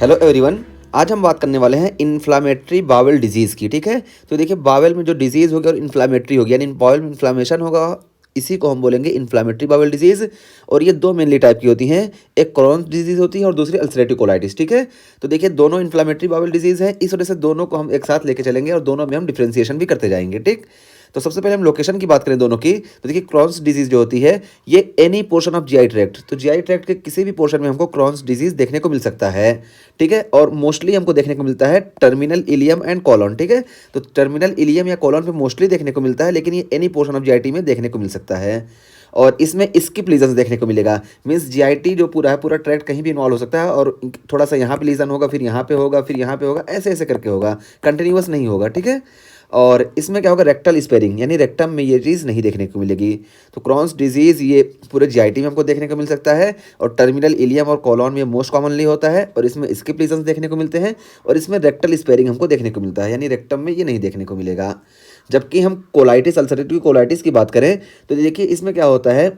Hello everyone. आज हम बात करने वाले हैं इन्फ्लामेटरी बावल डिजीज़ की। ठीक है, तो देखिए बावल में जो डिजीज़ होगी और इन्फ्लामेटरी होगी, यानी बावल में इन्फ्लामेशन होगा, इसी को हम बोलेंगे इन्फ्लामेटरी बावल डिजीज़। और ये दो मेनली टाइप की होती हैं, एक क्रॉन्स डिजीज़ होती है और दूसरी अल्सरेटिव कोलाइटिस। ठीक है, तो देखिए दोनों इन्फ्लामेटरी बावल डिजीज़ है, इस वजह से दोनों को हम एक साथ लेके चलेंगे और दोनों में हम डिफ्रेंसिएशन भी करते जाएंगे। ठीक, तो सबसे पहले हम लोकेशन की बात करें दोनों की, तो देखिए क्रॉन्स डिजीज़ जो होती है ये any portion of GI tract, तो जीआई ट्रैक्ट के किसी भी पोर्शन में हमको क्रॉन्स डिजीज़ देखने को मिल सकता है। ठीक है, और मोस्टली हमको देखने को मिलता है टर्मिनल इलियम एंड कॉलन। ठीक है, तो टर्मिनल इलियम या कॉलन पे मोस्टली देखने को मिलता है, लेकिन ये एनी पोर्शन ऑफ जीआईटी में देखने को मिल सकता है। और इसमें स्किप लीजन्स देखने को मिलेगा, मीन्स जीआईटी जो पूरा है पूरा ट्रैक्ट कहीं भी इन्वॉल्व हो सकता है, और थोड़ा सा यहाँ पे लीजन होगा, फिर यहाँ पे होगा, फिर यहाँ पे होगा, ऐसे ऐसे करके होगा, कंटिन्यूअस नहीं होगा। ठीक है, और इसमें क्या होगा, रेक्टल स्पेरिंग, यानी रेक्टम में ये चीज़ नहीं देखने को मिलेगी। तो क्रॉन्स डिजीज़ ये पूरे जीआईटी में हमको देखने को मिल सकता है, और टर्मिनल इलियम और कॉलन में मोस्ट कॉमनली होता है, और इसमें स्किप लीजन्स देखने को मिलते हैं, और इसमें रेक्टल स्पेरिंग हमको देखने को मिलता है, यानी रेक्टम में ये नहीं देखने को मिलेगा। जबकि हम कोलाइटिस, अल्सरेटिव कोलाइटिस की बात करें तो देखिए इसमें क्या होता है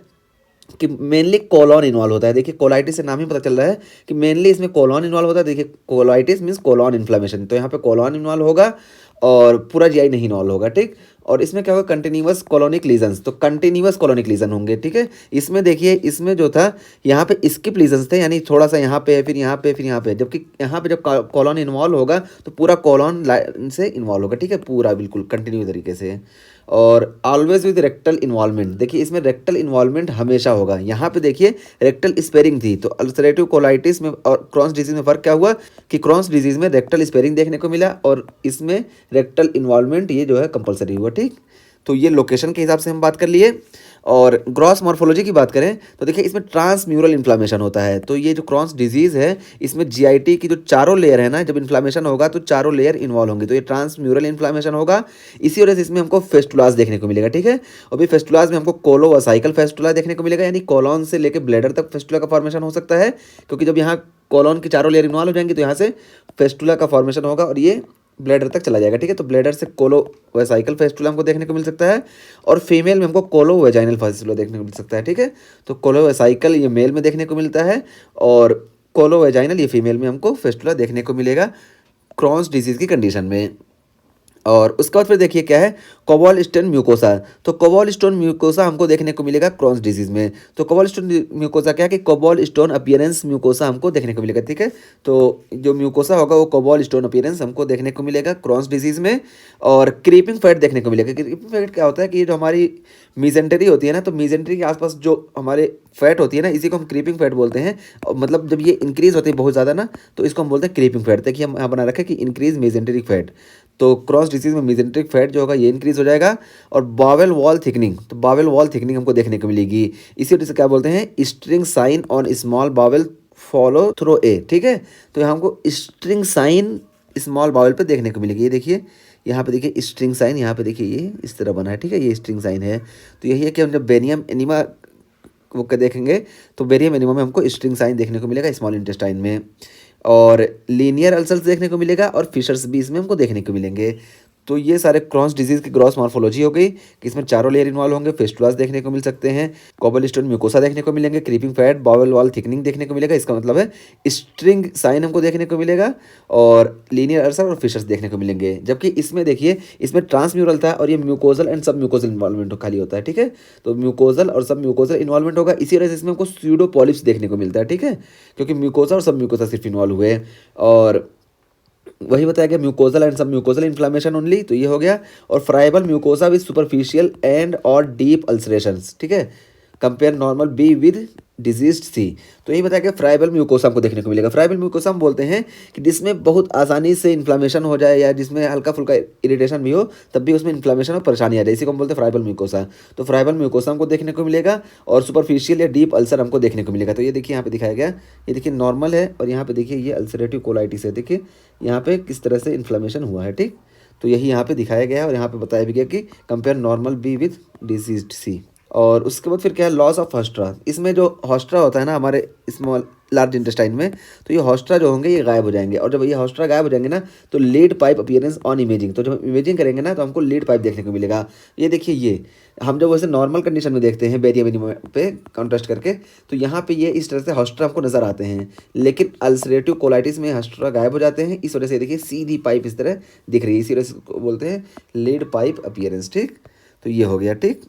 कि मेनली कोलॉन इन्वॉल्व होता है। देखिए कोलाइटिस से नाम ही पता चल रहा है कि मेनली इसमें कोलॉन इन्वॉल्व होता है। देखिए कोलाइटिस मीन्स कोलॉन इन्फ्लेमेशन, तो यहाँ पे कोलॉन इन्वॉल्व होगा और पूरा जीआई नहीं इन्वॉल्व होगा। ठीक, और इसमें क्या होगा, कंटिन्यूअस कॉलोनिक लीजन्स, तो कंटिन्यूअस कॉलोनिक लीजन होंगे। ठीक है, इसमें देखिए इसमें जो था यहाँ पे स्किप लीजन्स थे, यानी थोड़ा सा यहाँ पे है, फिर यहाँ पे, फिर यहाँ पे, जबकि यहाँ पे जब कॉलॉन इन्वॉल्व होगा तो पूरा कॉलॉन लाइन से इन्वॉल्व होगा। ठीक है, पूरा बिल्कुल कंटिन्यू तरीके से। और ऑलवेज विद रेक्टल इन्वॉल्वमेंट, देखिए इसमें रेक्टल इन्वॉल्वमेंट हमेशा होगा। यहाँ पे देखिए रेक्टल स्पेरिंग थी, तो अल्सरेटिव कोलाइटिस में और क्रॉन्स डिजीज में फ़र्क क्या हुआ कि क्रॉन्स डिजीज में रेक्टल स्पेरिंग देखने को मिला, और इसमें रेक्टल इन्वॉल्वमेंट ये जो है कंपलसरी हुआ। ठीक, तो ये लोकेशन के हिसाब से हम बात कर लिए। और ग्रॉस मॉर्फोलॉजी की बात करें तो देखिए इसमें ट्रांसम्यूरल इन्फ्लामेशन होता है। तो ये जो क्रॉन्स डिजीज़ है इसमें जीआईटी की जो चारों लेयर है ना, जब इन्फ्लामेशन होगा तो चारों लेयर इन्वॉल्व होंगे, तो ये ट्रांसम्यूरल इन्फ्लामेशन होगा। इसी वजह से इसमें हमको फेस्टुलास देखने को मिलेगा। ठीक है, और भी फेस्टुलास में हमको कोलोवसाइकल फेस्टुला देखने को मिलेगा, यानी कॉलॉन से लेकर ब्लैडर तक फेस्टुला का फॉर्मेशन हो सकता है, क्योंकि जब यहाँ कॉलॉन की चारों लेयर इन्वॉल्व हो जाएंगी तो यहाँ से फेस्टुला का फॉर्मेशन होगा और ये ब्लैडर तक चला जाएगा। ठीक है, तो ब्लैडर से कोलोवेसाइकल फेस्टुला हमको देखने को मिल सकता है, और फीमेल में हमको कोलोवेजाइनल फेस्टुला देखने को मिल सकता है। ठीक है, तो कोलोवेसाइकल ये मेल में देखने को मिलता है, और कोलोवेजाइनल ये फीमेल में हमको फेस्टुला देखने को मिलेगा क्रॉन्स डिजीज़ की कंडीशन में। और उसके बाद फिर देखिए क्या है, कोबॉल स्टोन म्यूकोसा, तो कोबॉल स्टोन म्यूकोसा हमको देखने को मिलेगा क्रॉन्स डिजीज में। तो कोबॉल स्टोन म्यूकोसा क्या है कि कोबॉल स्टोन अपीयरेंस म्यूकोसा हमको देखने को मिलेगा। ठीक है, तो जो म्यूकोसा होगा वो कोबॉल स्टोन अपीयरेंस हमको देखने को मिलेगा क्रॉन्स डिजीज में। और क्रीपिंग फैट देखने को मिलेगा। क्रीपिंग फैट क्या होता है कि ये जो हमारी मीजेंटरी होती है ना, तो मीजेंटरी के आसपास जो हमारे फैट होती है ना, इसी को हम क्रीपिंग फैट बोलते हैं। और मतलब जब ये इंक्रीज होती है बहुत ज़्यादा ना, तो इसको हम बोलते हैं क्रीपिंग फैट। देखिए हम यहाँ बना रखें कि इंक्रीज मीजेंटरिक फैट, तो क्रॉस डिजीज में मीजेंट्रिक फैट जो होगा ये इंक्रीज हो जाएगा। और बावेल वॉल थिकनिंग, तो बावेल वॉल थिकनिंग हमको देखने को मिलेगी। इसी वजह से क्या बोलते हैं, string sign on small vowel follow throw A. ठीक है, तो यहाँ हमको स्ट्रिंग साइन स्मॉल बावेल पे देखने को मिलेगी। ये देखिए यहाँ पे देखिए स्ट्रिंग साइन, यहाँ पे देखिए ये इस तरह बना है। ठीक है, ये स्ट्रिंग साइन है। तो यही है कि हम जब बेनियम एनिमा वो क्या देखेंगे तो बेरियम एनिमा में हमको स्ट्रिंग साइन देखने को मिलेगा स्मॉल इंटेस्टाइन में। और लीनियर अल्सर्स देखने को मिलेगा, और फिशर्स भी इसमें हमको देखने को मिलेंगे। तो ये सारे क्रॉन्स डिजीज़ की ग्रॉस मॉर्फोलॉजी हो गई कि इसमें चारों लेयर इन्वॉल्व होंगे, फेस्टुलास देखने को मिल सकते हैं, कोबल स्टोन म्यूकोसा देखने को मिलेंगे, creeping fat, bowel wall thickening देखने को मिलेगा। इसका मतलब है स्ट्रिंग साइन हमको देखने को मिलेगा, और लीनियर अल्सर और फिशर्स देखने को मिलेंगे। जबकि इसमें देखिए इसमें ट्रांसम्यूरल था, और ये mucosal and sub mucosal involvement खाली होता है। ठीक है, तो म्यूकोजल और सब म्यूकोजल इन्वॉल्वमेंट होगा, इसी वजह से इसमें हमको स्यूडो पॉलिप्स देखने को मिलता है। ठीक है, क्योंकि म्यूकोसा और सब म्यूकोसा सिर्फ इन्वॉल्व हुए। और वही बताया गया mucosal and sub mucosal inflammation only, तो ये हो गया। और friable mucosa with superficial and और डीप अल्सरेशंस। ठीक है, compare normal B with disease C, तो यही बताया गया फ्राइबल म्यूकोसा हमको देखने को मिलेगा। फ्राइबल म्यूकोसा हम बोलते हैं कि जिसमें बहुत आसानी से इन्फ्लामेशन हो जाए, या जिसमें हल्का फुल्का इरिटेशन भी हो तब भी उसमें इन्फ्लामेशन और परेशानी आ जाए, इसी को हम बोलते हैं फ्राइबल म्यूकोसा। तो फ्राइबल म्यूकोसा हमको देखने को मिलेगा, और सुपरफिशियल या डीप अल्सर हमको देखने को मिलेगा। तो ये देखिए यहाँ पे दिखाया गया, ये देखिए नॉर्मल है, और यहाँ पे देखिए ये अल्सरेटिव कोलाइटिस है। देखिए यहाँ पे किस तरह से इन्फ्लामेशन हुआ है। ठीक, तो यही यहाँ पे दिखाया गया है, और यहाँ पे बताया भी गया कि compare normal B with disease C. और उसके बाद फिर क्या है, लॉस ऑफ हॉस्ट्रा। इसमें जो हॉस्ट्रा होता है ना हमारे स्मॉल लार्ज इंटेस्टाइन में, तो ये हॉस्ट्रा जो होंगे ये गायब हो जाएंगे। और जब ये हॉस्ट्रा गायब हो जाएंगे ना, तो lead pipe appearance on imaging, तो जब हम इमेजिंग करेंगे ना तो हमको लीड पाइप देखने को मिलेगा। ये देखिए, ये हम जब वैसे नॉर्मल कंडीशन में देखते हैं बेरिया मिनिमम पे कॉन्ट्रास्ट करके, तो यहाँ पे ये इस तरह से हॉस्ट्रा हमको नजर आते हैं। लेकिन अल्सरेटिव कोलाइटिस में हॉस्ट्रा गायब हो जाते हैं, इस वजह से देखिए सीधी पाइप इस तरह दिख रही है, इसी वजह से इसको बोलते हैं लीड पाइप अपीयरेंस। ठीक, तो ये हो गया। ठीक,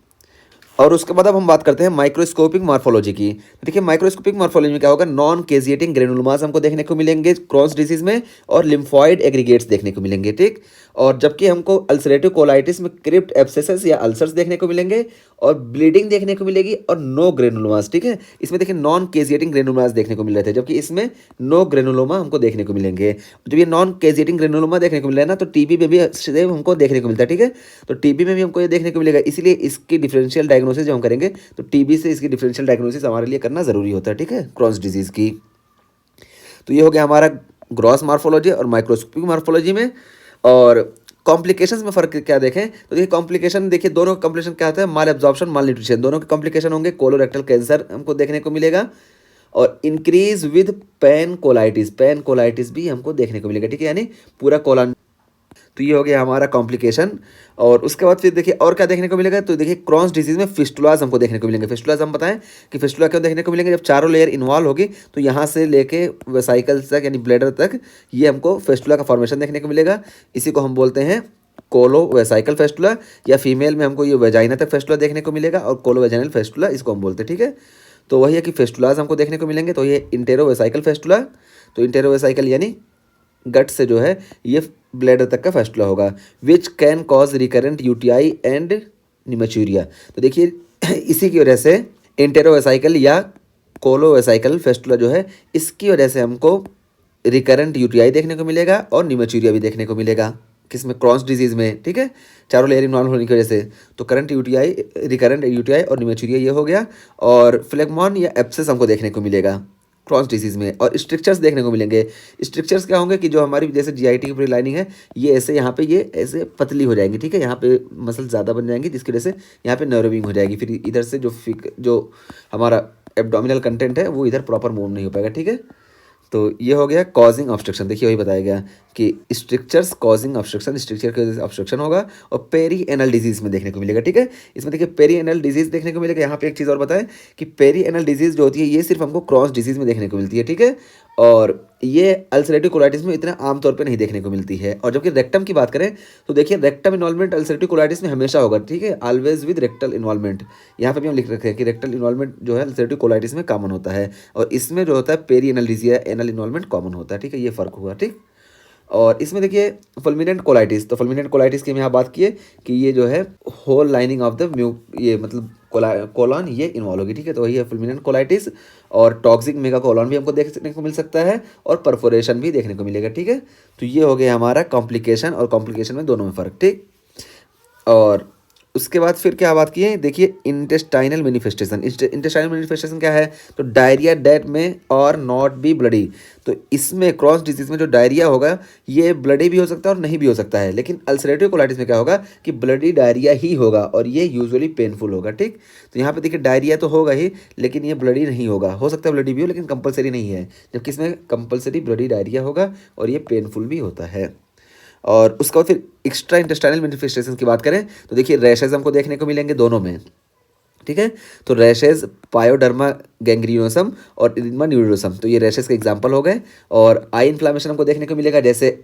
और उसके बाद अब हम बात करते हैं माइक्रोस्कोपिक मॉर्फोलॉजी की। तो देखिए माइक्रोस्कोपिक मॉर्फोलॉजी में क्या होगा, नॉन केजिएटिंग ग्रेनुलोमास हमको देखने को मिलेंगे क्रॉन्स डिजीज में, और लिम्फॉइड एग्रीगेट्स देखने को मिलेंगे। ठीक, और जबकि हमको अल्सरेटिव कोलाइटिस में क्रिप्ट एब्सेसेस या अल्सर्स देखने को मिलेंगे, और ब्लीडिंग देखने को मिलेगी, और नो ग्रेनुलोमास। ठीक है, इसमें देखिए नॉन केजिएटिंग ग्रेनुलोमास देखने को मिल रहे थे, जबकि इसमें नो ग्रेनुलोमा हमको देखने को मिलेंगे। जब ये नॉन केजिएटिंग ग्रेनुलोमा देखने को मिल रहा है ना, तो टीबी में भी सेम हमको देखने को मिलता है। ठीक है, तो टीबी में भी हमको ये देखने को मिलेगा, इसलिए इसकी डिफरेंशियल डायग्नोसिस जब हम करेंगे तो टीबी से इसकी डिफरेंशियल डायग्नोसिस हमारे लिए करना जरूरी होता है। ठीक है, क्रॉन्स डिजीज की। तो ये हो गया हमारा ग्रॉस मॉर्फोलॉजी और माइक्रोस्कोपिक मॉर्फोलॉजी में। और कॉम्प्लिकेशंस में फर्क क्या देखें, तो देखिए कॉम्प्लिकेशन, देखिए दोनों का कॉम्प्लिकेशन क्या होता है, माल एब्जॉर्प्शन, माल न्यूट्रिशन, दोनों के कॉम्प्लिकेशन होंगे। कोलोरेक्टल कैंसर हमको देखने को मिलेगा, और इंक्रीज विद पेन कोलाइटिस भी हमको देखने को मिलेगा। ठीक है, यानी पूरा कोलन। तो ये हो गया हमारा कॉम्प्लिकेशन। और उसके बाद फिर देखिए और क्या देखने को मिलेगा, तो देखिए क्रॉन्स डिजीज में फिस्टुलाज हमको देखने को मिलेंगे। फिस्टुलाज हम बताएं कि फिस्टुला क्यों देखने को मिलेंगे, जब चारों लेयर इन्वॉल्व होगी तो यहाँ से लेके वेसाइकल्स तक यानी ब्लैडर तक ये हमको फिस्टुला का फॉर्मेशन देखने को मिलेगा। इसी को हम बोलते हैं कोलो वेसाइकल फेस्टुला, या फीमेल में हमको ये वेजाइना तक फेस्टुला देखने को मिलेगा, और कोलो वेजाइनल फेस्टुला इसको हम बोलते हैं। ठीक है, तो वही है कि फेस्टुलाज हमको देखने को मिलेंगे। तो ये इंटेरोवेसाइकल फेस्टुला, तो इंटेरोवेसाइकल यानी गट से जो है ये ब्लैडर तक का फेस्टुला होगा, which can cause recurrent UTI and pneumaturia. तो देखिए इसी की वजह से इंटेरोवेसाइकल या कोलोवेसाइकल फेस्टुला जो है, इसकी वजह से हमको रिकरेंट यूटीआई देखने को मिलेगा और निमेचूरिया भी देखने को मिलेगा। किसमें, क्रॉन्स डिजीज में। ठीक है, चारों लेयर इन्वॉल्व होने की वजह से। तो करंट यूटीआई, रिकरेंट यूटीआई और निमेचूरिया ये हो गया। और फ्लेगमॉन या एप्सिस हमको देखने को मिलेगा क्रॉन्स डिजीज में। और स्ट्रक्चर्स देखने को मिलेंगे। स्ट्रक्चर्स क्या होंगे कि जो हमारी जैसे जीआईटी की पूरी लाइनिंग है, ये ऐसे यहाँ पे ये ऐसे पतली हो जाएंगी। ठीक है, यहाँ पे मसल ज़्यादा बन जाएंगी, जिसकी वजह से यहाँ पे नर्विंग हो जाएगी। फिर इधर से जो हमारा एब्डोमिनल कंटेंट है वो इधर प्रॉपर मूव नहीं हो पाएगा। ठीक है, तो ये हो गया कॉजिंग ऑब्स्ट्रक्शन। देखिए वही बताया गया कि स्ट्रक्चर्स कॉजिंग ऑब्स्ट्रक्शन, स्ट्रक्चर के वजह से ऑब्स्ट्रक्शन होगा, और पेरी एनल डिजीज में देखने को मिलेगा। ठीक है, इसमें देखिए पेरी एनल डिजीज देखने को मिलेगा। यहाँ पे एक चीज़ और बताएं कि पेरी एनल डिजीज जो होती है ये सिर्फ हमको क्रॉस डिजीज में देखने को मिलती है। ठीक है, और ये अल्सरेटिव कोलाइटिस में इतना आमतौर पर नहीं देखने को मिलती है। और जबकि रेक्टम की बात करें तो देखिए रेक्टम इन्वॉल्वमेंट अल्सरेटिव कोलाइटिस में हमेशा होगा। ठीक है, ऑलवेज विद रेक्टल इन्वॉल्वमेंट। यहाँ पे भी हम लिख रखे हैं कि रेक्टल इन्वॉल्वमेंट जो है अल्सरेटिव कोलाइटिस में कॉमन होता है, और इसमें जो होता है पेरी एनल डिजीज या एनल इन्वॉल्वमेंट कॉमन होता है। ठीक है, ये फर्क हुआ। ठीक, और इसमें देखिए फुलमिनेंट कोलाइटिस, तो फुलमिनेंट कोलाइटिस की हम यहाँ बात किए कि ये जो है होल लाइनिंग ऑफ द ये मतलब कोलॉन ये इन्वॉल्व होगी। ठीक है, तो वही है फुलमिनेंट कोलाइटिस। और टॉक्सिक मेगा कोलॉन भी हमको देखने को मिल सकता है, और परफोरेशन भी देखने को मिलेगा। ठीक है, तो ये हो गया हमारा कॉम्प्लिकेशन और कॉम्प्लिकेशन में दोनों में फ़र्क। ठीक, और उसके बाद फिर क्या बात की है, देखिए इंटेस्टाइनल मैनिफेस्टेशन। इंटेस्टाइनल मैनिफेस्टेशन क्या है, तो डायरिया डेट में और नॉट बी ब्लडी। तो इसमें क्रॉस डिजीज में जो डायरिया होगा ये ब्लडी भी हो सकता है और नहीं भी हो सकता है, लेकिन अल्सरेटिव कोलाइटिस में क्या होगा कि ब्लडी डायरिया ही होगा, और ये यूजुअली पेनफुल होगा। ठीक, तो यहाँ पे देखिए डायरिया तो होगा ही, लेकिन ये ब्लडी नहीं होगा। हो सकता है ब्लडी भी हो, लेकिन कंपलसरी नहीं है, जबकि इसमें कंपलसरी ब्लडी डायरिया होगा, और ये पेनफुल भी होता है। और उसके बाद फिर एक्स्ट्रा इंटेस्टाइनल मैनिफेस्टेशन की बात करें तो देखिए रैशेज हमको देखने को मिलेंगे दोनों में। ठीक है, तो रैशेज पायोडर्मा गैंग्रियोसम और इरिथमा न्यूरोसम, तो ये रैशेज के एग्जांपल हो गए। और आई इन्फ्लामेशन हमको देखने को मिलेगा, जैसे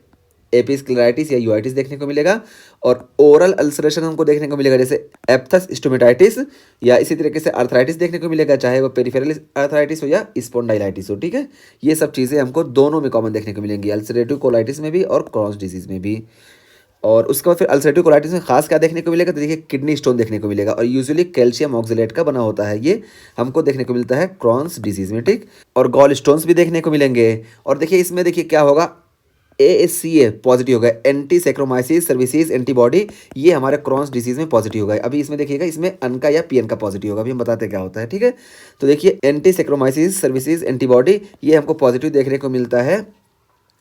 एपिस्क्लेराइटिस या यूआइटिस देखने को मिलेगा। और ओरल अल्सरेशन हमको देखने को मिलेगा, जैसे एप्थस स्टोमेटाइटिस, या इसी तरीके से आर्थराइटिस देखने को मिलेगा, चाहे वो पेरिफेरल आर्थराइटिस हो या स्पॉन्डाइलाइटिस हो। ठीक है, ये सब चीज़ें हमको दोनों में कॉमन देखने को मिलेंगी, अल्सरेटिव कोलाइटिस में भी और क्रॉन्स डिजीज में भी। और उसके बाद फिर अल्सरेटिव कोलाइटिस में खास क्या देखने को मिलेगा, तो देखिए किडनी स्टोन देखने को मिलेगा, और यूजुअली कैल्शियम ऑक्सलेट का बना होता है, ये हमको देखने को मिलता है क्रॉन्स डिजीज में। ठीक, और गॉल स्टोन्स भी देखने को मिलेंगे। और देखिए इसमें देखिए क्या होगा, ASCA पॉजिटिव होगा, एंटी सेक्रोमाइसिस सर्विसेज एंटीबॉडी, ये हमारे क्रॉन्स डिजीज में पॉजिटिव होगा। अभी इसमें देखिएगा इसमें अन का या PN का पॉजिटिव होगा, अभी हम बताते हैं क्या होता है। ठीक है, तो देखिए एंटी सेक्रोमाइसिस सर्विसेज एंटीबॉडी ये हमको पॉजिटिव देखने को मिलता है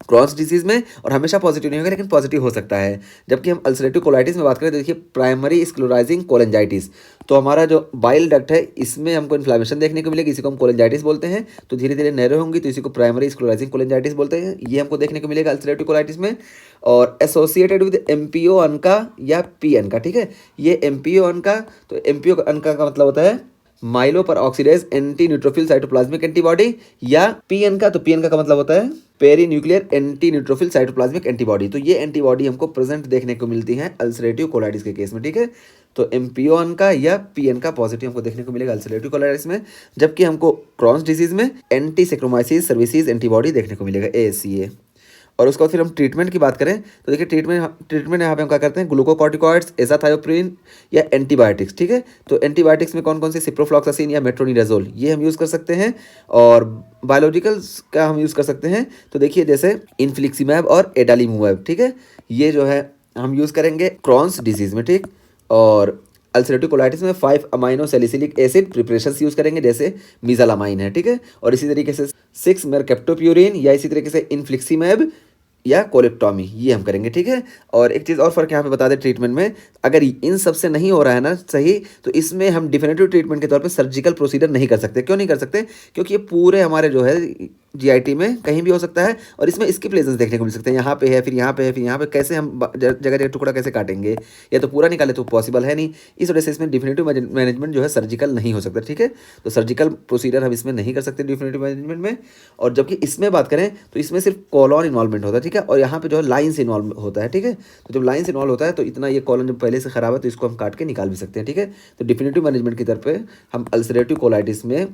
क्रॉन्स डिजीज में, और हमेशा पॉजिटिव नहीं होगा लेकिन पॉजिटिव हो सकता है। जबकि हम अल्सरेटिव कोलाइटिस में बात करें तो देखिए प्राइमरी स्क्लेरोसिंग कोलेंजाइटिस, तो हमारा जो बाइल डक्ट है इसमें हमको इन्फ्लामेशन देखने को मिलेगी, इसी को हम कोलेंजाइटिस बोलते हैं। तो धीरे धीरे नैरो होंगी तो इसी को प्राइमरी स्क्लेरोसिंग कोलेंजाइटिस बोलते हैं, ये हमको देखने को मिलेगा अल्सरेटिव कोलाइटिस में। और एसोसिएटेड विद एमपीओ अनका या पी अनका, ठीक है, ये एमपीओ अनका, तो एमपीओ अनका का मतलब होता है myeloperoxidase anti neutrophil cytoplasmic antibody, या पीएन का, तो पीएन का मतलब होता है perinuclear anti neutrophil cytoplasmic antibody. तो ये एंटीबॉडी हमको प्रेजेंट देखने को मिलती है अल्सरेटिव कोलाइटिस के केस में, ठीक है। तो एमपीओन का या पीएन का पॉजिटिव हमको देखने को मिलेगा अल्सरेटिव कोलाइटिस में। जबकि हमको क्रॉन्स डिजीज में एंटी सेक्रोमाइसिस सर्विसेज एंटीबॉडी देखने को मिलेगा, एएससीए। और उसके बाद फिर हम ट्रीटमेंट की बात करें तो देखिए ट्रीटमेंट यहाँ पे हम क्या करते हैं, ग्लूकोकॉर्टिकॉइड्स, एजाथायोप्रिन या एंटीबायोटिक्स, ठीक है। तो एंटीबायोटिक्स में कौन कौन से, सिप्रोफ्लॉक्सासिन या मेट्रोनिडाजोल, ये हम यूज़ कर सकते हैं। और बायोलॉजिकल्स का हम यूज़ कर सकते हैं तो देखिए जैसे इन्फ्लिक्सीमैब और एडालीमुमैब, ठीक है, ये जो है हम यूज़ करेंगे क्रॉन्स डिजीज़ में, ठीक। और अल्सरेटिव कोलाइटिस में 5 amino salicylic acid preparations use करेंगे जैसे मिज़ालामाइन है, ठीक है। और इसी तरीके से 6 मेरकेप्टोप्यूरिन या इसी तरीके से इन्फ्लिक्सीमैब या कोलेक्टॉमी, ये हम करेंगे, ठीक है। और एक चीज़ और फ़र्क यहाँ पे बता दें ट्रीटमेंट में, अगर इन सब से नहीं हो रहा है ना सही, तो इसमें हम डिफिनेटिव ट्रीटमेंट के तौर पे सर्जिकल प्रोसीजर नहीं कर सकते। क्यों नहीं कर सकते? क्योंकि ये पूरे हमारे जो है जीआईटी में कहीं भी हो सकता है, और इसमें स्किप लेजन्स देखने को मिल सकते हैं, यहाँ पे है फिर यहाँ पे है फिर यहाँ पे, कैसे हम जगह जगह टुकड़ा कैसे काटेंगे, या तो पूरा निकाले तो पॉसिबल है नहीं। इस वजह से इसमें डिफिनेटिव मैनेजमेंट जो है सर्जिकल नहीं हो सकता, ठीक है। तो सर्जिकल प्रोसीजर हम इसमें नहीं कर सकते डिफिनेटिव मैनेजमेंट में। और जबकि इसमें बात करें तो इसमें सिर्फ कॉलॉन इन्वॉल्वमेंट होता है, ठीक है, और यहाँ पे जो है लाइन्स इन्वॉल्व होता है, ठीक है। तो जब लाइन्स इन्वॉल्व होता है तो इतना ये कॉलम जब पहले से खराब है तो इसको हम काट के निकाल भी सकते हैं, ठीक है। तो डिफिनेटिव मैनेजमेंट की तरफ पे हम अल्सरेटिव कोलाइटिस में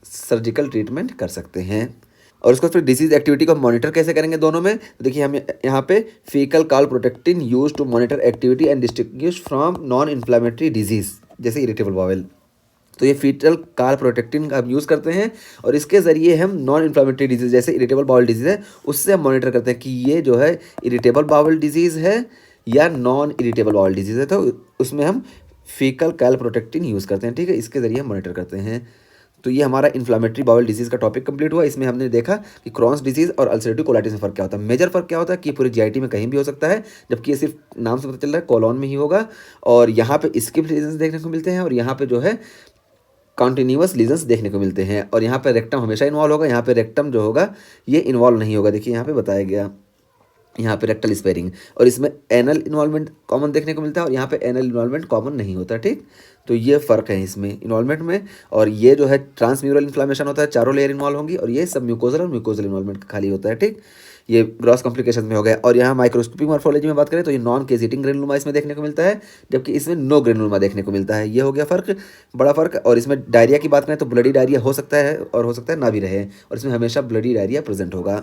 सर्जिकल ट्रीटमेंट कर सकते हैं। और उसको फिर डिसीज एक्टिविटी को मॉनिटर कैसे करेंगे दोनों में, तो देखिए हम यहाँ पे faecal calprotectin use to monitor activity and distinguish from non inflammatory disease जैसे इरिटेबल बाउल। तो ये फीटल काल प्रोटेक्टिन का हम यूज़ करते हैं, और इसके ज़रिए हम नॉन इन्फ्लामेटरी डिजीज़ जैसे इरिटेबल बाउल डिजीज़ है उससे हम मॉनिटर करते हैं कि ये जो है इरिटेबल बाउल डिजीज़ है या नॉन इरिटेबल बाउल डिजीज़ है। तो उसमें हम फीकल काल प्रोटेक्टिन यूज़ करते हैं, ठीक है, इसके ज़रिए हम मॉनिटर करते हैं। तो ये हमारा इन्फ्लामेटरी बाउल डिजीज़ का टॉपिक कंप्लीट हुआ। इसमें हमने देखा कि क्रॉन्स डिजीज़ और अल्सरेटिव कोलाइटिस में फ़र्क क्या होता है। मेजर फ़र्क क्या होता है कि पूरे जीआईटी में कहीं भी हो सकता है, जबकि ये सिर्फ नाम से पता चल रहा है कॉलॉन में ही होगा। और यहाँ पे स्किप लीजन्स देखने को मिलते हैं, और यहाँ पे जो है कॉन्टिन्यूअस लीजन्स देखने को मिलते हैं। और यहाँ पे रेक्टम हमेशा इन्वॉल्व होगा, यहाँ पे रेक्टम जो होगा ये इन्वॉल्व नहीं होगा। देखिए यहाँ पे बताया गया, यहाँ पे रेक्टल स्पेयरिंग, और इसमें एनल इन्वॉल्वमेंट कॉमन देखने को मिलता है, और यहाँ पे एनल इन्वॉल्वमेंट कॉमन नहीं होता, ठीक। तो ये फ़र्क है इसमें इन्वॉल्वमेंट में। और ये जो है ट्रांसम्यूरल इन्फ्लामेशन होता है, चारों लेयर इन्वॉल्व होंगी, और ये सब म्यूकोजल और म्यूकोजल इन्वॉल्वमेंट खाली होता है, ठीक। ये ग्रॉस कॉम्प्लिकेशन में हो गया। और यहाँ माइक्रोस्कोपिक मॉर्फोलॉजी में बात करें तो ये नॉन केजिटिंग ग्रेनुलोमा इसमें देखने को मिलता है, जबकि इसमें नो ग्रेनुलोमा देखने को मिलता है। ये हो गया फ़र्क, बड़ा फ़र्क। और इसमें डायरिया की बात करें तो ब्लडी डायरिया हो सकता है और हो सकता है ना भी रहे, और इसमें हमेशा ब्लडी डायरिया प्रेजेंट होगा।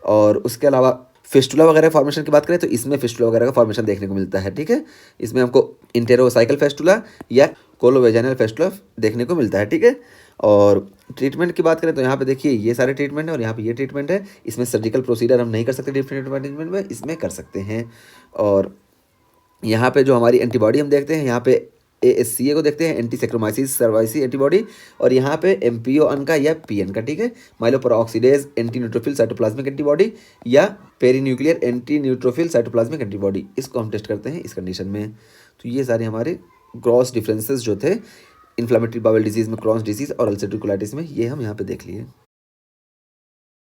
और उसके अलावा फिस्टुला वगैरह फॉर्मेशन की बात करें तो इसमें फिस्टुला वगैरह का फॉर्मेशन देखने को मिलता है, ठीक है। इसमें हमको इंटेरोसाइकल फेस्टुला या कोलोवेजाइनल फेस्टुला देखने को मिलता है, ठीक है। और ट्रीटमेंट की बात करें तो यहाँ पे देखिए ये सारे ट्रीटमेंट है, और यहाँ पे ये ट्रीटमेंट है। इसमें सर्जिकल प्रोसीजर हम नहीं कर सकते डिफरेंट मैनेजमेंट में, इसमें कर सकते हैं। और यहाँ पे जो हमारी एंटीबॉडी हम देखते हैं, यहाँ पे एएससीए को देखते हैं, एंटी सेक्रोमाइसिस सर्वाइसी एंटीबॉडी, और यहाँ पे एमपीओ अन का या पीएन का, ठीक है, myeloperoxidase anti neutrophil cytoplasmic antibody या perinuclear anti neutrophil cytoplasmic antibody, इसको हम टेस्ट करते हैं इस कंडीशन में। तो ये सारे हमारे ग्रॉस डिफरेंसेस जो थे इन्फ्लामेटरी बाउल डिजीज़ में, क्रॉन्स डिजीज़ और अल्सरेटिव कोलाइटिस में, ये हम यहाँ पे देख लिए।